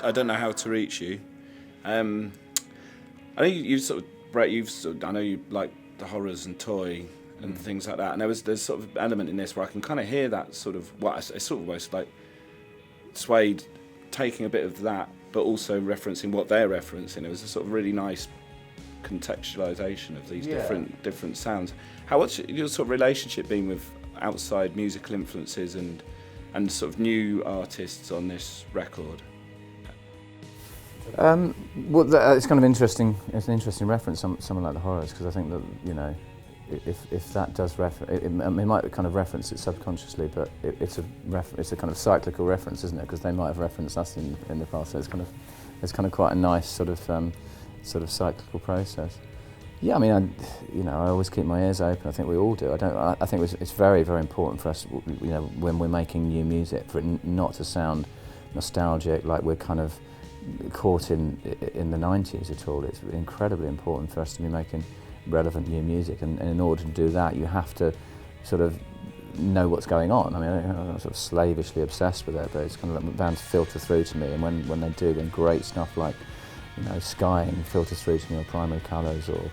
I Don't Know How to Reach You. I know you've sort of, Brett, I know you like the Horrors and Toy and things like that, and there's sort of element in this where I can kind of hear that sort of, it's sort of almost like Suede taking a bit of that, but also referencing what they're referencing. It was a sort of really nice contextualization of these different sounds. What's your sort of relationship been with outside musical influences and sort of new artists on this record? Well, it's kind of interesting. It's an interesting reference, someone like the Horrors, because I think that, you know, if that does it might kind of reference it subconsciously, but it's a kind of cyclical reference, isn't it? Because they might have referenced us in the past. So it's kind of quite a nice sort of cyclical process. Yeah, I mean, I always keep my ears open. I think we all do. I think it's very, very important for us, you know, when we're making new music, for it not to sound nostalgic, like we're kind of caught in the 90s at all. It's incredibly important for us to be making relevant new music, and in order to do that, you have to sort of know what's going on. I mean, I'm sort of slavishly obsessed with it, but it's kind of bound to filter through to me. And when they do, then great stuff like, you know, Skying filters through to me, or Primary Colours, or,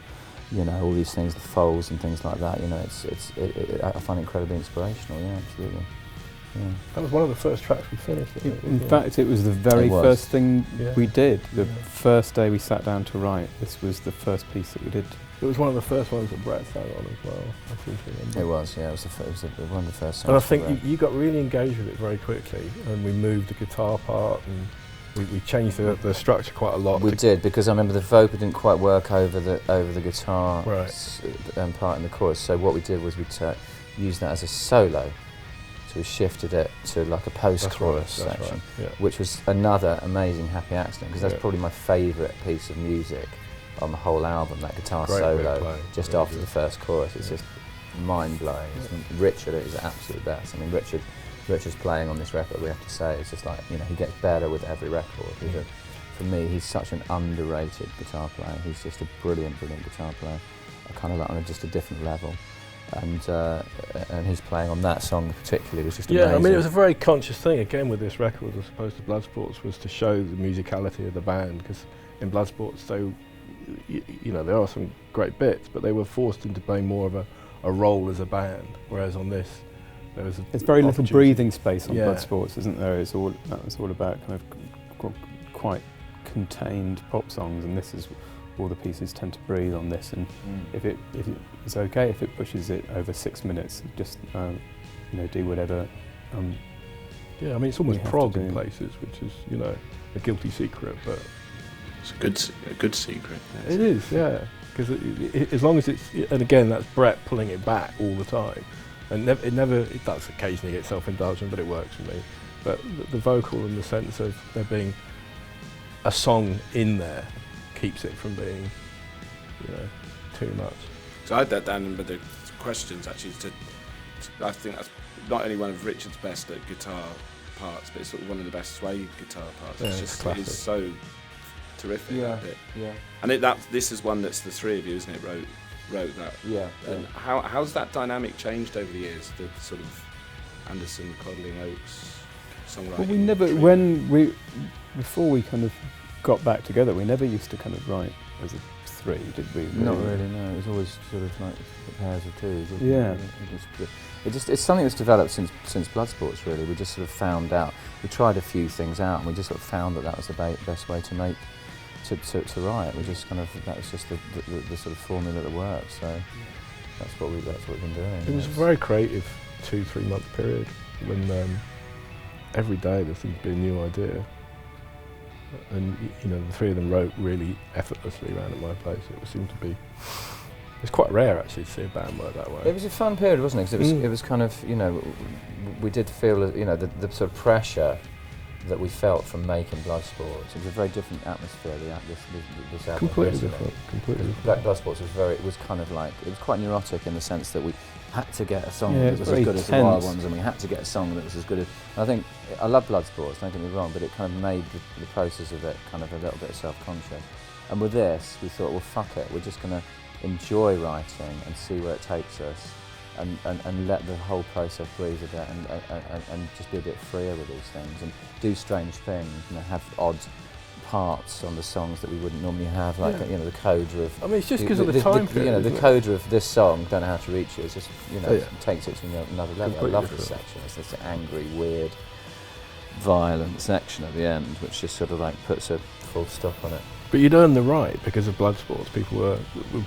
you know, all these things, the Foals and things like that. You know, I find it incredibly inspirational. Yeah, absolutely. Yeah. That was one of the first tracks we finished. In fact, it was the very first thing we did. The first day we sat down to write, this was the first piece that we did. It was one of the first ones that Brett sang on as well, I seem to remember. It was, yeah. It was one of the first songs. And I think you got really engaged with it very quickly, and we moved the guitar part, and we changed the structure quite a lot. We did, because I remember the vocal didn't quite work over the guitar part in the chorus. So what we did was we used that as a solo. So we shifted it to like a post-chorus section, which was another amazing happy accident, because that's probably my favourite piece of music on the whole album, that guitar solo just after the first chorus. It's just mind-blowing. Richard is the absolute best. I mean, Richard's playing on this record, we have to say. It's just like, you know, he gets better with every record. For me, he's such an underrated guitar player. He's just a brilliant, brilliant guitar player. I kind of like on just a different level. And he's playing on that song particularly was just amazing. Yeah, I mean, it was a very conscious thing, again, with this record, as opposed to Bloodsports, was to show the musicality of the band, because in Bloodsports, you know, there are some great bits, but they were forced into playing more of a role as a band, whereas on this, there's very little breathing space on Bloodsports, isn't there? That was all about kind of quite contained pop songs, and this is all the pieces tend to breathe on this, and if it's okay if it pushes it over 6 minutes, just you know, do whatever. Yeah, I mean, it's almost prog in places, which is, you know, a guilty secret, but it's a good secret. Yes. It is, yeah, because as long as it's, and again, that's Brett pulling it back all the time, and it does occasionally get self-indulgent, but it works for me. But the vocal and the sense of there being a song in there keeps it from being, you know, too much. So I had that down with the questions, actually. I think that's not only one of Richard's best guitar parts, but it's sort of one of the best Suede guitar parts. Yeah, it's so terrific. Yeah, that bit. yeah. And this is one that's the three of you, isn't it? Wrote that. Yeah. And how's that dynamic changed over the years? The sort of Anderson, Codling, Oates songwriting. Well, we never before we kind of got back together, we never used to kind of write as a three, did we? Not really, no. It was always sort of like pairs of twos. Yeah. It's something that's developed since Bloodsports, really. We just sort of found out. We tried a few things out, and we just sort of found that was the best way to write. We just kind of, that was just the sort of formula that worked. So that's what we've been doing. It was a very creative 2-3 month period when every day there seemed to be a new idea. And, you know, the three of them wrote really effortlessly around at my place. It seemed to be, it's quite rare actually to see a band work that way. It was a fun period, wasn't it? Because it was kind of, you know, we did feel, you know, the sort of pressure that we felt from making Bloodsports. It was a very different atmosphere. This album, completely different. Bloodsports was kind of like, it was quite neurotic in the sense that we had to get a song that was as good as the Wild Ones, and we had to get a song that was as good as. I think I love Bloodsports, don't get me wrong, but it kind of made the process of it kind of a little bit self-conscious. And with this, we thought, well, fuck it, we're just going to enjoy writing and see where it takes us. and let the whole process breathe a bit, and just be a bit freer with these things, and do strange things, have odd parts on the songs that we wouldn't normally have, like the coda of. I mean, it's just because of the time period. The coda of this song, "Don't Know How to Reach You," is just takes it to another level. Completely I love this section. It's this angry, weird, violent section at the end, which just sort of like puts a full stop on it. But you'd earned the right because of Bloodsports. People were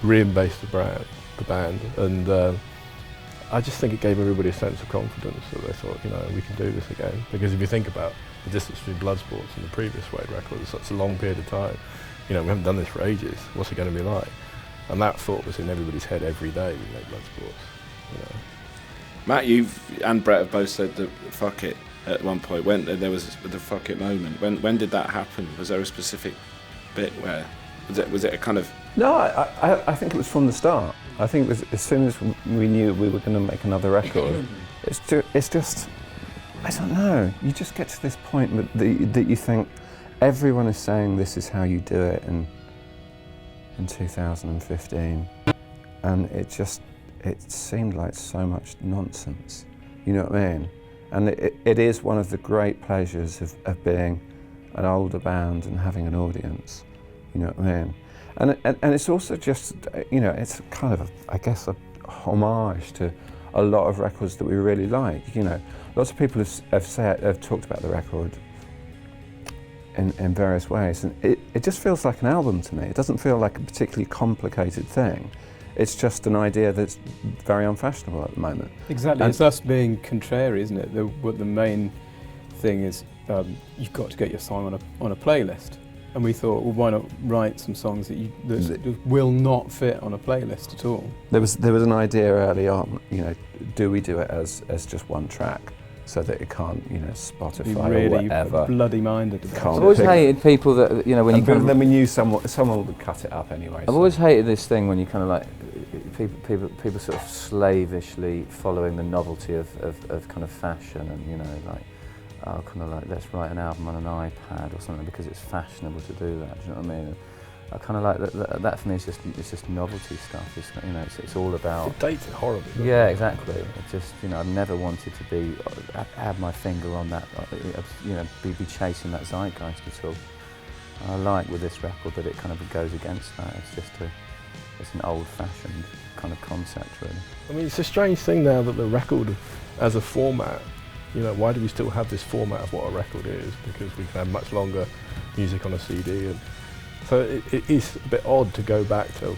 re-embased the band, and I just think it gave everybody a sense of confidence that they thought, we can do this again. Because if you think about the distance between Bloodsports and the previous Suede record, it's such a long period of time. We haven't done this for ages. What's it going to be like? And that thought was in everybody's head every day we made Bloodsports. Matt, you and Brett have both said that fuck it at one point. When there was the fuck it moment, when did that happen? Was there a specific bit where was it a kind of? No, I think it was from the start. I think it was as soon as we knew we were going to make another record. It's just I don't know. You just get to this point that you think everyone is saying this is how you do it in 2015, and it seemed like so much nonsense. You know what I mean? And it is one of the great pleasures of being an older band and having an audience. You know what I mean? And it's also just, it's kind of, I guess, a homage to a lot of records that we really like. Lots of people have talked about the record in various ways, and it just feels like an album to me. It doesn't feel like a particularly complicated thing. It's just an idea that's very unfashionable at the moment. Exactly, it's us being contrary, isn't it? The main thing is you've got to get your song on a playlist. And we thought, well, why not write some songs that will not fit on a playlist at all? There was an idea early on, do we do it as just one track, so that it can't, Spotify really or whatever. Bloody-minded about it. I've always hated people that, when you then we knew someone would cut it up anyway. I've always hated this thing when you kind of like, people sort of slavishly following the novelty of kind of fashion, and let's write an album on an iPad or something because it's fashionable to do that. Do you know what I mean? And I kind of like that for me. It's just novelty stuff. It's all about. It dates it horribly. Yeah, exactly. It just I've never wanted to have my finger on that. Be chasing that zeitgeist at all. And I like with this record that it kind of goes against that. It's an old-fashioned kind of concept, really. I mean, it's a strange thing now that the record as a format. Why do we still have this format of what a record is? Because we can have much longer music on a CD. And so it is a bit odd to go back to,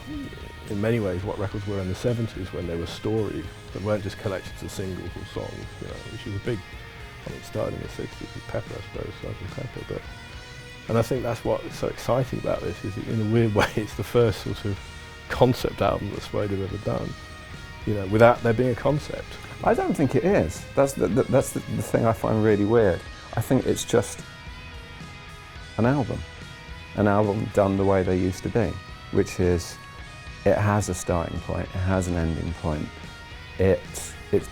in many ways, what records were in the 70s when they were stories that weren't just collections of singles or songs, which was a big, it started in the 60s with Pepper, I suppose, Sgt. Pepper. And I think that's what's so exciting about this, is that in a weird way it's the first sort of concept album that Suede have ever done, without there being a concept. I don't think it is. That's the thing I find really weird. I think it's just an album done the way they used to be, which is it has a starting point, it has an ending point, it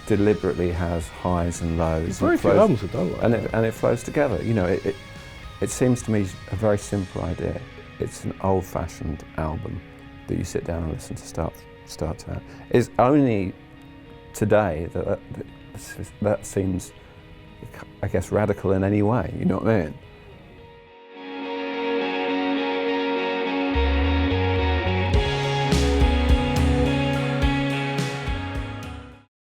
deliberately has highs and lows. Very few albums are done like that. And it flows together. It seems to me a very simple idea. It's an old-fashioned album that you sit down and listen to start to end. It's only today that seems, I guess, radical in any way. You know what I mean?